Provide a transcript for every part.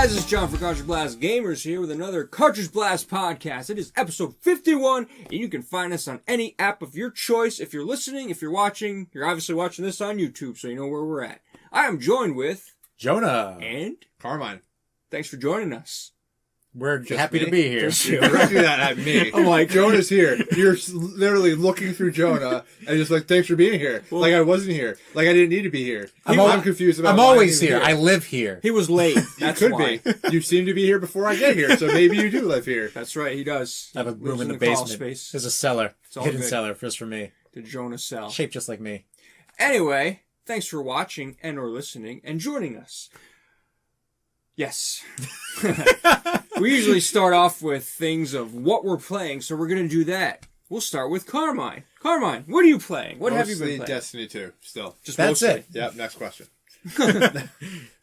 guys, it's John for Cartridge Blast Gamers here with another Cartridge Blast podcast. It is episode 51, and you can find us on any app of your choice. If you're listening, if you're watching, you're obviously watching this on YouTube, so you know where we're at. I am joined with... Jonah. And... Carmine. Thanks for joining us. We're just happy to be here. You're directing that at me. I'm like, Jonah's here. You're literally looking through Jonah and just like, thanks for being here. Well, like I wasn't here. Like I didn't need to be here. I'm confused about. I'm always here. I live here. He was late. That's you could why. be. You seem to be here before I get here, so maybe you do live here. That's right. He does. I have a room in the basement. There's a cellar, hidden cellar, just for me. The Jonah cell, shaped just like me. Anyway, thanks for watching and or listening and joining us. Yes. We usually start off with things of what we're playing, so we're going to do that. We'll start with Carmine. Carmine, what are you playing? What have you been playing? Destiny 2, still. Just That's mostly. it. Yep, next question.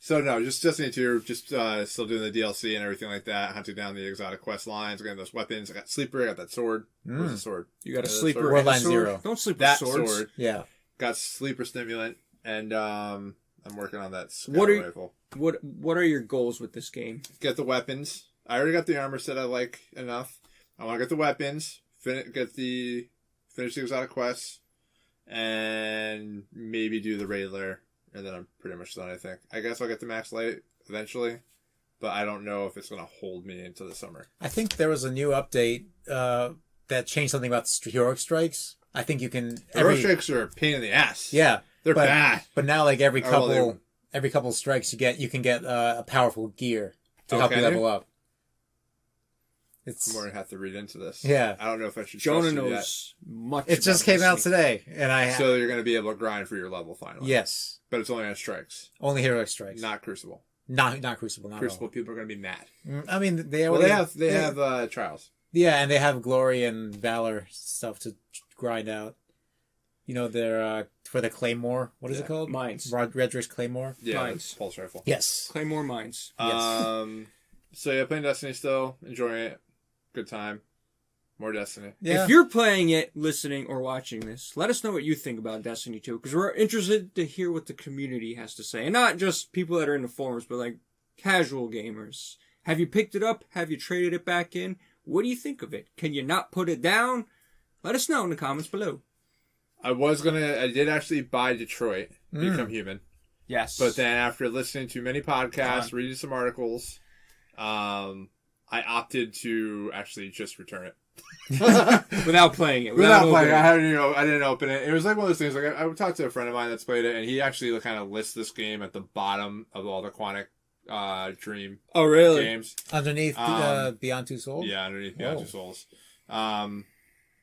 So no, just Destiny 2, just still doing the DLC and everything like that, hunting down the exotic quest lines, getting those weapons. I got Sleeper, I got that sword. Where's the sword? You got a Sleeper World and a Line sword? Zero. Don't sleep that with swords. sword. Yeah. Got Sleeper Stimulant, and I'm working on that scout rifle. What are your goals with this game? Get the weapons. I already got the armor set I like enough. I want to get the weapons, finish the exotic quests, and maybe do the raid lair, and then I'm pretty much done, I think. I guess I'll get the max light eventually, but I don't know if it's going to hold me into the summer. I think there was a new update that changed something about heroic strikes. I think you can... Heroic strikes are a pain in the ass. Yeah. They're bad. But now, like, every couple strikes you can get a powerful gear to help you level up. I'm going to have to read into this. Yeah. I don't know if I should Jonah trust you knows yet. much. It just came out today, and So you're going to be able to grind for your level finally. Yes. But it's only on strikes. Only heroic strikes. Not Crucible. Not Crucible. Not Crucible people are going to be mad. I mean, they have trials. Yeah, and they have glory and valor stuff to grind out. You know, they're for the Claymore. What is it called? Mines. Redrick's Claymore. Yeah, Mines. Pulse rifle. Yes. Claymore Mines. Yes. So yeah, playing Destiny still, enjoying it. Good time. More Destiny. Yeah. If you're playing it, listening, or watching this, let us know what you think about Destiny 2, because we're interested to hear what the community has to say. And not just people that are in the forums, but like casual gamers. Have you picked it up? Have you traded it back in? What do you think of it? Can you not put it down? Let us know in the comments below. I did actually buy Detroit, Become Human. Yes. But then after listening to many podcasts, reading some articles, I opted to actually just return it. Without playing it. Without playing it. I didn't open it. It was like one of those things, like I would talk to a friend of mine that's played it, and he actually kind of lists this game at the bottom of all the Quantic Dream games. Underneath Beyond Two Souls? Yeah, underneath Beyond Two Souls.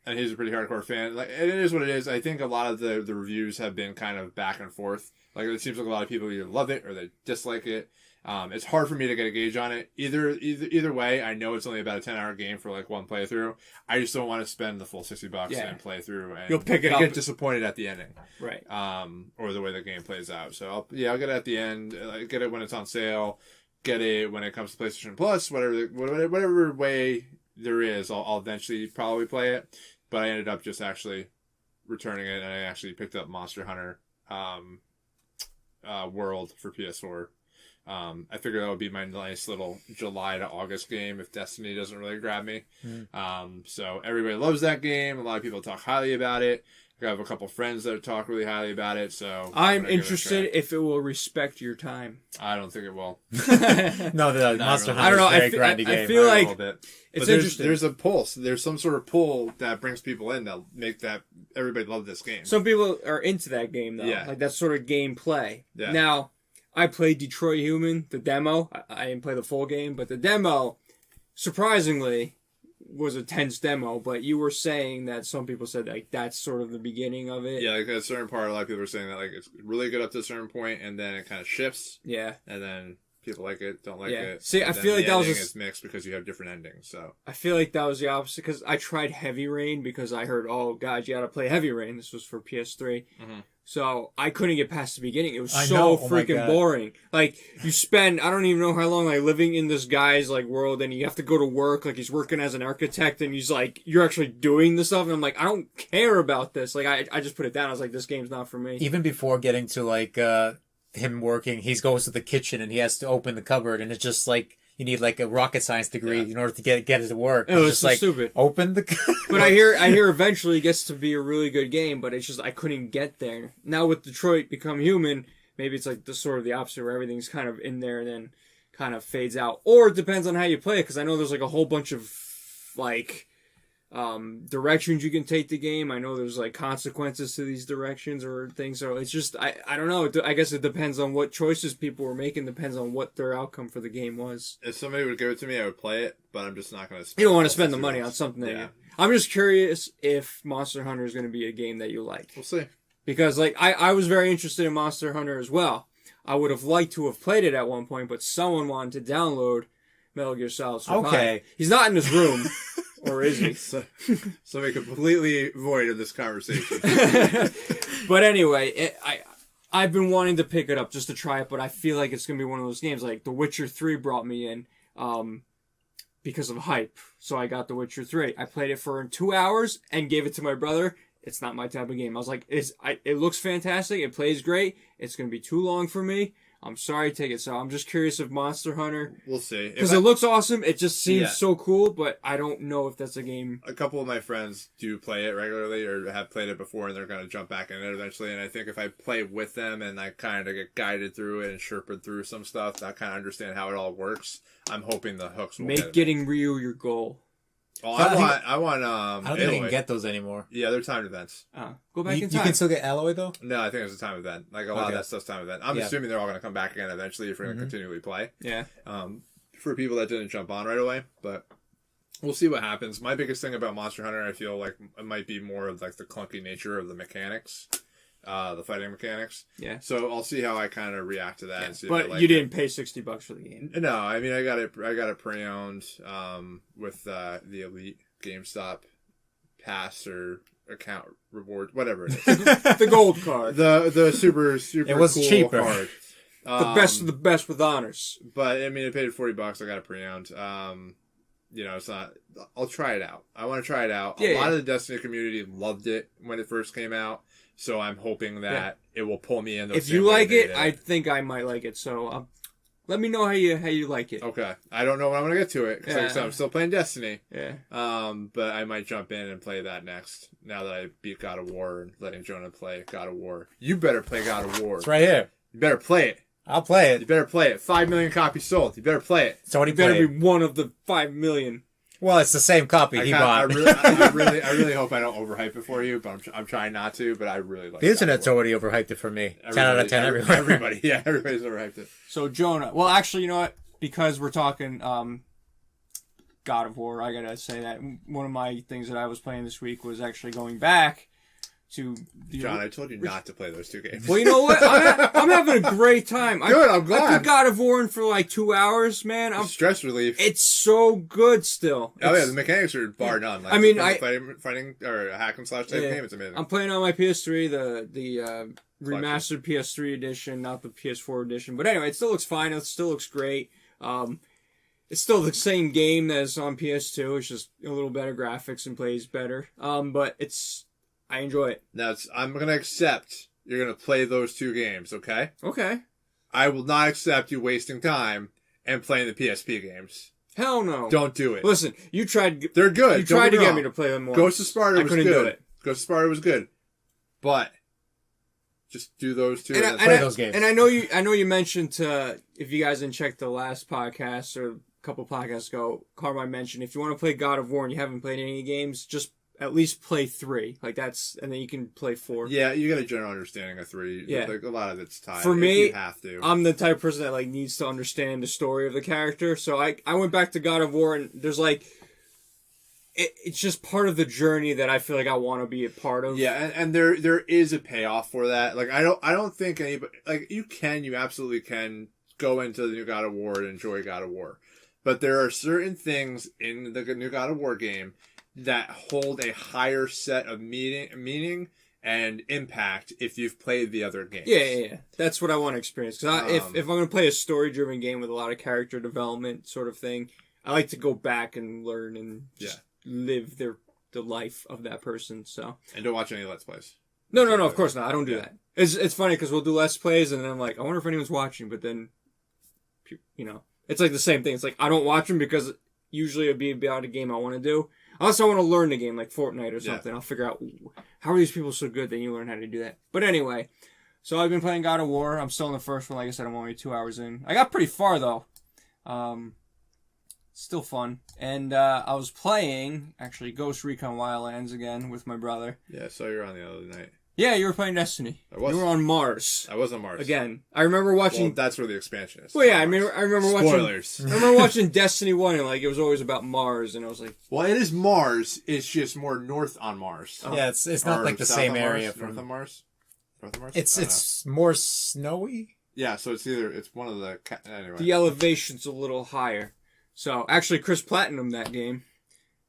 And he's a pretty hardcore fan. Like, it is what it is. I think a lot of the reviews have been kind of back and forth. Like, it seems like a lot of people either love it or they dislike it. It's hard for me to get a gauge on it. Either way, I know it's only about a 10-hour game for like one playthrough. I just don't want to spend the full $60 and play through and you'll pick it up. Get disappointed at the ending, right? Or the way the game plays out. So I'll get it at the end. Get it when it's on sale. Get it when it comes to PlayStation Plus. Whatever way there is, I'll eventually probably play it. But I ended up just actually returning it, and I actually picked up Monster Hunter World for PS4. I figured that would be my nice little July to August game if Destiny doesn't really grab me. So everybody loves that game. A lot of people talk highly about it. I have a couple friends that talk really highly about it. So I'm interested if it will respect your time. I don't think it will. No, Monster Hunter is a very grindy game. I feel like it's interesting. There's a pulse. There's some sort of pull that brings people in that make that everybody love this game. Some people are into that game though. Yeah. Like that sort of gameplay. Yeah. Now, I played Detroit Human, the demo. I didn't play the full game, but the demo, surprisingly, was a tense demo. But you were saying that some people said like that's sort of the beginning of it. Yeah, like at a certain part, a lot of people were saying that like it's really good up to a certain point, and then it kind of shifts. Yeah. And then people like it, don't like it. See, I feel like that was it's mixed because you have different endings. So I feel like that was the opposite because I tried Heavy Rain because I heard, oh god, you got to play Heavy Rain. This was for PS3. So I couldn't get past the beginning. It was so freaking boring. Like you spend, I don't even know how long, like living in this guy's like world, and you have to go to work. Like he's working as an architect, and he's like, you're actually doing the stuff. And I'm like, I don't care about this. Like I just put it down. I was like, this game's not for me. Even before getting to like him working. He goes to the kitchen and he has to open the cupboard, and it's just like you need like a rocket science degree in order to get it to work. Oh, it's just so like stupid. Open the cupboard. But I hear eventually it gets to be a really good game, but it's just I couldn't get there. Now with Detroit Become Human, maybe it's like the sort of the opposite where everything's kind of in there and then kind of fades out. Or it depends on how you play it, because I know there's like a whole bunch of like directions you can take the game. I know there's like consequences to these directions or things, so it's just I don't know. I guess it depends on what choices people were making, depends on what their outcome for the game was. If somebody would give it to me, I would play it, but I'm just not going to. You don't want to spend the money on something that I'm just curious if Monster Hunter is going to be a game that you like. We'll see. Because like I was very interested in Monster Hunter as well. I would have liked to have played it at one point, but someone wanted to download Metal Gear Solid Survive. Okay. He's not in his room. Or is he? So we completely void of this conversation. But anyway, I've been wanting to pick it up just to try it, but I feel like it's going to be one of those games. Like The Witcher 3 brought me in because of hype. So I got The Witcher 3. I played it for 2 hours and gave it to my brother. It's not my type of game. I was like, it looks fantastic. It plays great. It's going to be too long for me. I'm sorry, take it. So I'm just curious if Monster Hunter... We'll see. Because it looks awesome. It just seems so cool, but I don't know if that's a game... A couple of my friends do play it regularly or have played it before, and they're going to jump back in it eventually. And I think if I play with them and I kind of get guided through it and sherped through some stuff, I kind of understand how it all works. I'm hoping the hooks will Make getting Ryu your goal. Oh, I want. I don't think you can get those anymore. Yeah, they're timed events. Go back in time. You can still get Alloy though. No, I think it's a time event. Like a lot of that stuff's time event. I'm assuming they're all going to come back again eventually if we're going to continually play. Yeah. For people that didn't jump on right away, but we'll see what happens. My biggest thing about Monster Hunter, I feel like it might be more of like the clunky nature of the mechanics. The fighting mechanics. Yeah. So I'll see how I kind of react to that. Yeah. And see but if I like you didn't pay $60 for the game. No, I mean I got it pre-owned with the Elite GameStop pass or account reward, whatever it is. The gold card. The super it was cool cheaper. Card. The best of the best with honors. But I mean, I paid $40. I got it pre-owned. It's not. I'll try it out. I want to try it out. A lot of the Destiny community loved it when it first came out, so I'm hoping that it will pull me in. If you like it, I think I might like it. So let me know how you like it. Okay, I don't know when I'm gonna get to it because I'm still playing Destiny. Yeah. But I might jump in and play that next. Now that I beat God of War and letting Jonah play God of War, you better play God of War. It's right here. You better play it. I'll play You it. better play it. 5 million copies sold. You better play it. So You better be one of the 5 million. Well, it's the same copy he bought. I really hope I don't overhype it for you, but I'm trying not to. But I really like the internet's already overhyped it for me. 10 out of 10 everywhere. Everybody's overhyped it. So Jonah, well, actually, you know what? Because we're talking God of War, I gotta say that one of my things that I was playing this week was actually going back to John, I told you not to play those two games. Well, you know what? I'm having a great time. Good, I'm glad. I put God of War in for like 2 hours, man. Stress relief. It's so good still. The mechanics are bar none. Like, I mean, fighting or a hack and slash type game. It's amazing. I'm playing on my PS3, the remastered PS3 edition, not the PS4 edition. But anyway, it still looks fine. It still looks great. It's still the same game as on PS2. It's just a little better graphics and plays better. But I enjoy it. Now, I'm going to accept you're going to play those two games, okay? Okay. I will not accept you wasting time and playing the PSP games. Hell no. Don't do it. Listen, you tried... They're good. You tried to get me to play them more. Ghost of Sparta was good. I couldn't do it. Ghost of Sparta was good. But just do those two and play those games. And I know you mentioned if you guys didn't check the last podcast or a couple podcasts ago, Carmine mentioned if you want to play God of War and you haven't played any games, just at least play 3. Like and then you can play 4. Yeah, you got a general understanding of 3. Yeah. Like, a lot of it's tied. For me, you have to. I'm the type of person that like needs to understand the story of the character. So I went back to God of War and there's like it's just part of the journey that I feel like I want to be a part of. Yeah, and there is a payoff for that. Like I don't think anybody like you absolutely can go into the new God of War and enjoy God of War. But there are certain things in the new God of War game that hold a higher set of meaning and impact if you've played the other games. Yeah. That's what I want to experience. Because if I'm going to play a story-driven game with a lot of character development sort of thing, I like to go back and learn and just live the life of that person. So and don't watch any Let's Plays. No, of course not. I don't do that. It's funny because we'll do Let's Plays and then I'm like, I wonder if anyone's watching, but then, it's like the same thing. It's like, I don't watch them because usually it'd be about a game I want to do. Unless I want to learn the game, like Fortnite or something. I'll figure out, how are these people so good? Then you learn how to do that. But anyway, so I've been playing God of War. I'm still in the first one. Like I said, I'm only 2 hours in. I got pretty far, though. Still fun. And I was playing, actually, Ghost Recon Wildlands again with my brother. Yeah, I saw you on the other night. Yeah, you were playing Destiny. I was. You were on Mars. I was on Mars. Again. I remember watching... Well, that's where the expansion is. Well, yeah, I remember watching... Spoilers. I remember watching Destiny 1 and, like, it was always about Mars, and I was like... Well, it is Mars. It's just more north on Mars. Yeah, it's not like the same area. North of Mars? North of Mars? It's more snowy? Yeah, so it's one of the... Anyway. The elevation's a little higher. So, actually, Chris Platinum that game.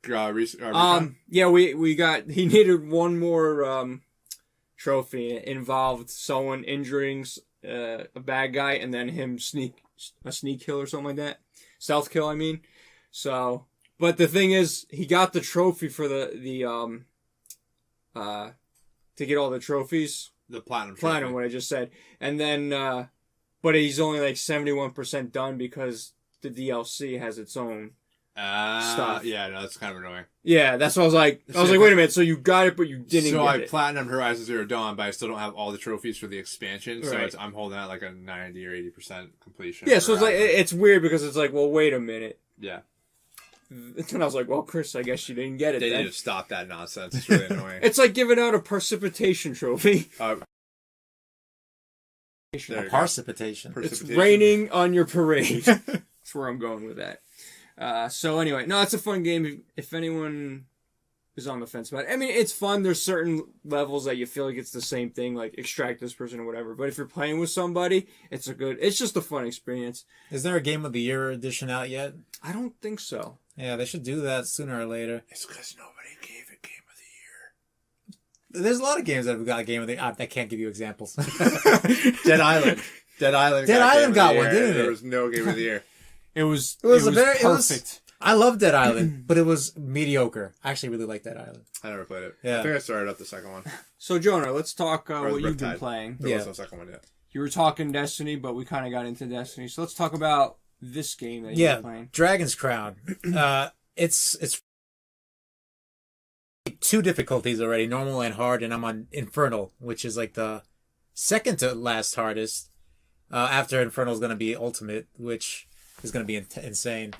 Yeah, we got... He needed one more... trophy. It involved someone injuring a bad guy and then him sneak kill or something like that. Stealth kill, I mean. So, but the thing is, he got the trophy for the to get all the trophies. The platinum. Platinum, what I just said. And then, but he's only like 71% done because the DLC has its own stuff. Yeah, no, that's kind of annoying. Yeah, that's what I was like. I was like, wait a minute, so you got it, but you didn't get it. So I platinumed Horizon Zero Dawn, but I still don't have all the trophies for the expansion, so right. I'm holding out like a 90 or 80% completion. Yeah, so it's like, it's weird because it's like, well, wait a minute. Yeah. And I was like, well, Chris, I guess you didn't get it. They need to stop that nonsense. It's really annoying. It's like giving out a precipitation trophy. Precipitation. It's raining on your parade. That's where I'm going with that. So anyway, no, it's a fun game. If anyone is on the fence about it, I mean, it's fun. There's certain levels that you feel like it's the same thing, like extract this person or whatever. But if you're playing with somebody, it's just a fun experience. Is there a Game of the Year edition out yet? I don't think so. Yeah, they should do that sooner or later. It's because nobody gave it Game of the Year. There's a lot of games that have got a Game of the Year. I can't give you examples. Dead Island. Dead Island got one, didn't it? There was no Game of the Year. It was perfect. I love Dead Island, but it was mediocre. I actually really like Dead Island. I never played it. Yeah. I think I started up the second one. So, Jonah, let's talk what you've been playing. There was no second one yet. You were talking Destiny, but we kind of got into Destiny. So let's talk about this game that you've been playing. Dragon's Crown. It's 2 difficulties already, normal and hard, and I'm on Infernal, which is like the second to last hardest. After Infernal is going to be Ultimate, which is going to be insane.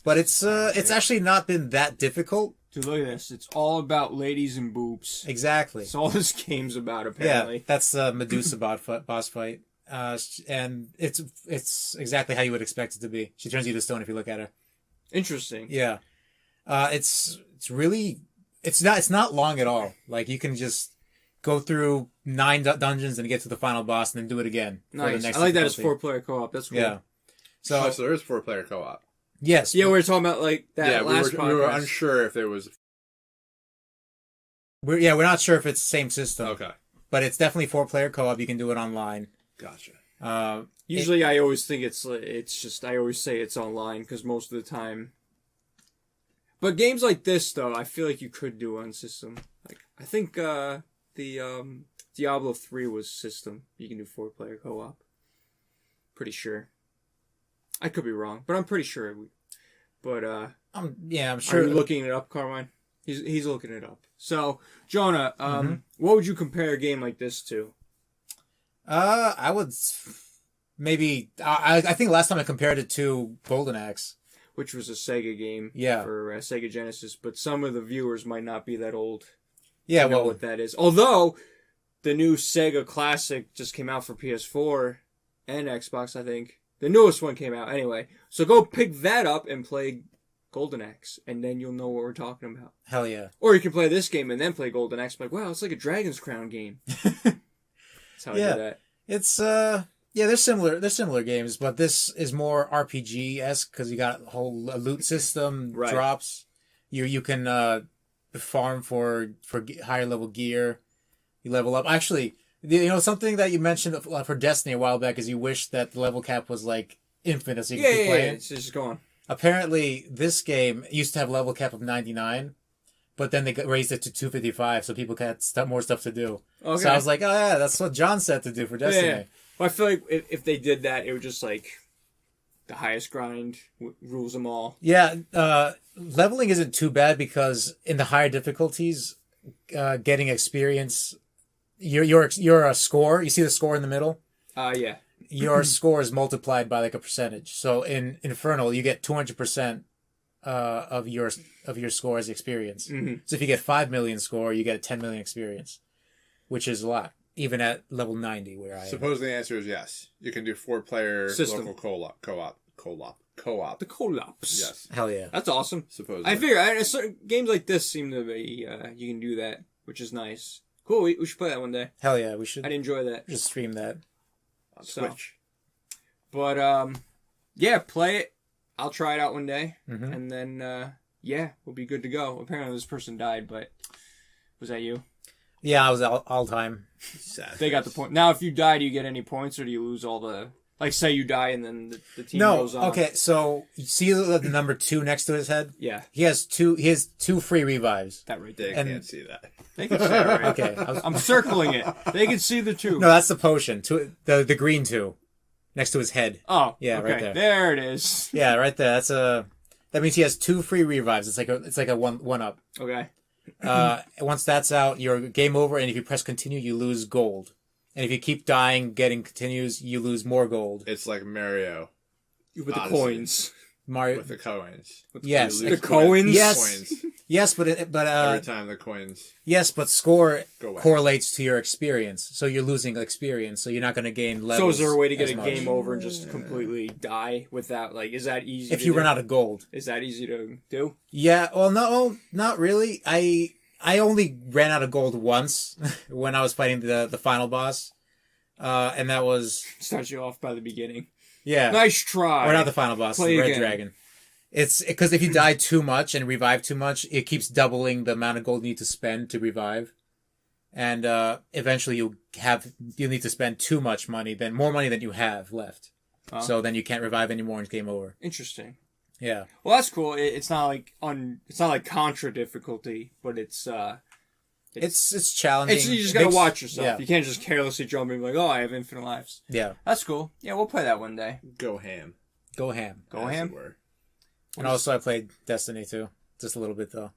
But it's actually not been that difficult. Dude, look at this. It's all about ladies and boobs. Exactly. That's all this game's about, apparently. Yeah, that's the Medusa boss fight. And it's exactly how you would expect it to be. She turns you to stone if you look at her. Interesting. Yeah. It's not long at all. Like, you can just go through 9 dungeons and get to the final boss and then do it again. Nice. I like that it's 4-player co-op. That's cool. Yeah. So there is 4-player co-op. Yes. Yeah, we were talking about like that last podcast. We were unsure if there was. We're not sure if it's the same system. Okay. But it's definitely 4-player co-op. You can do it online. Gotcha. Usually, I always think I always say it's online because most of the time. But games like this, though, I feel like you could do on system. Like I think the Diablo 3 was system. You can do 4-player co-op. Pretty sure. I could be wrong, but I'm pretty sure. But I'm sure. Are you looking it up, Carmine? He's looking it up. So, Jonah, what would you compare a game like this to? I would maybe. I think last time I compared it to Golden Axe, which was a Sega game. Yeah. For Sega Genesis, but some of the viewers might not be that old. Yeah, to know what that is. Although the new Sega Classic just came out for PS4 and Xbox, I think. The newest one came out anyway. So go pick that up and play Golden Axe, and then you'll know what we're talking about. Hell yeah. Or you can play this game and then play Golden Axe. Like, wow, it's like a Dragon's Crown game. That's how I do that. It's they're similar games, but this is more RPG-esque because you got a whole loot system, right. Drops. You can farm for higher level gear. You level up. Actually, something that you mentioned for Destiny a while back is you wish that the level cap was like infinite so you can keep playing. It's just going. Apparently, this game used to have level cap of 99, but then they raised it to 255, so people had more stuff to do. Okay. So I was like, oh yeah, that's what John said to do for Destiny. Yeah. Well, I feel like if they did that, it would just like the highest grind rules them all. Yeah, leveling isn't too bad because in the higher difficulties, getting experience, your a score. You see the score in the middle? Yeah. Your score is multiplied by like a percentage. So in Infernal, you get 200% of your score as experience. Mm-hmm. So if you get 5 million score, you get a 10 million experience, which is a lot, even at level 90 where I am. Suppose the answer is yes. You can do 4-player System. local co-op. The co-ops. Yes. Hell yeah. That's awesome. Supposedly. I figure certain games like this seem to be you can do that, which is nice. Cool. We should play that one day. Hell yeah, we should I'd enjoy that. just stream that. On So. Twitch. But yeah, play it. I'll try it out one day, Mhm. and then yeah, we'll be good to go. Apparently, this person died, but was that you? Yeah, I was all time. Sad. They got the point. Now, if you die, do you get any points, or do you lose all the? Like, say you die, and then the team No, goes on. okay, so you see the number 2 next to his head? Yeah, He has two free revives. that right They there. can't see that. They can see it, right? Okay. I'm circling it. They can see the two. No, that's the potion. The green 2 next to his head. Oh, Yeah, okay. right there. There it is. Yeah, right there. That means he has 2 free revives. It's like a one up. Okay. Once that's out, you're game over, and if you press continue, you lose gold. And if you keep dying, getting continues, you lose more gold. It's like Mario With the Odyssey. coins. Mario. with the coins. Yes. You lose The coins? Yes. Coins. Yes, but Every time the coins score go away. correlates to your experience. So you're losing experience. So you're not going to gain levels. So is there a way to get as a much. game over and just completely die without, like, is that easy If to you do? run out of gold? Is that easy to do? Yeah. Well, no, not really. I only ran out of gold once when I was fighting the final boss, and that was Starts you off by the beginning. yeah. Nice try. Or not the final boss, Play the Red again. Dragon. It's because if you die too much and revive too much, it keeps doubling the amount of gold you need to spend to revive. And eventually you'll need to spend too much money, more money than you have left. Oh. So then you can't revive anymore and it's game over. Interesting. Yeah. Well, that's cool. It's not like Contra difficulty, but it's challenging. you just gotta Makes- watch yourself. Yeah. You can't just carelessly jump in and be like, oh, I have infinite lives. Yeah. That's cool. Yeah, we'll play that one day. go ham. Go ham. Go as ham. it were. And also I played Destiny too. Just a little bit though.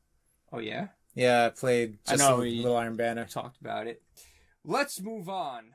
Oh yeah, Yeah, I played I just know, a little Iron Banner. talked about it. Let's move on.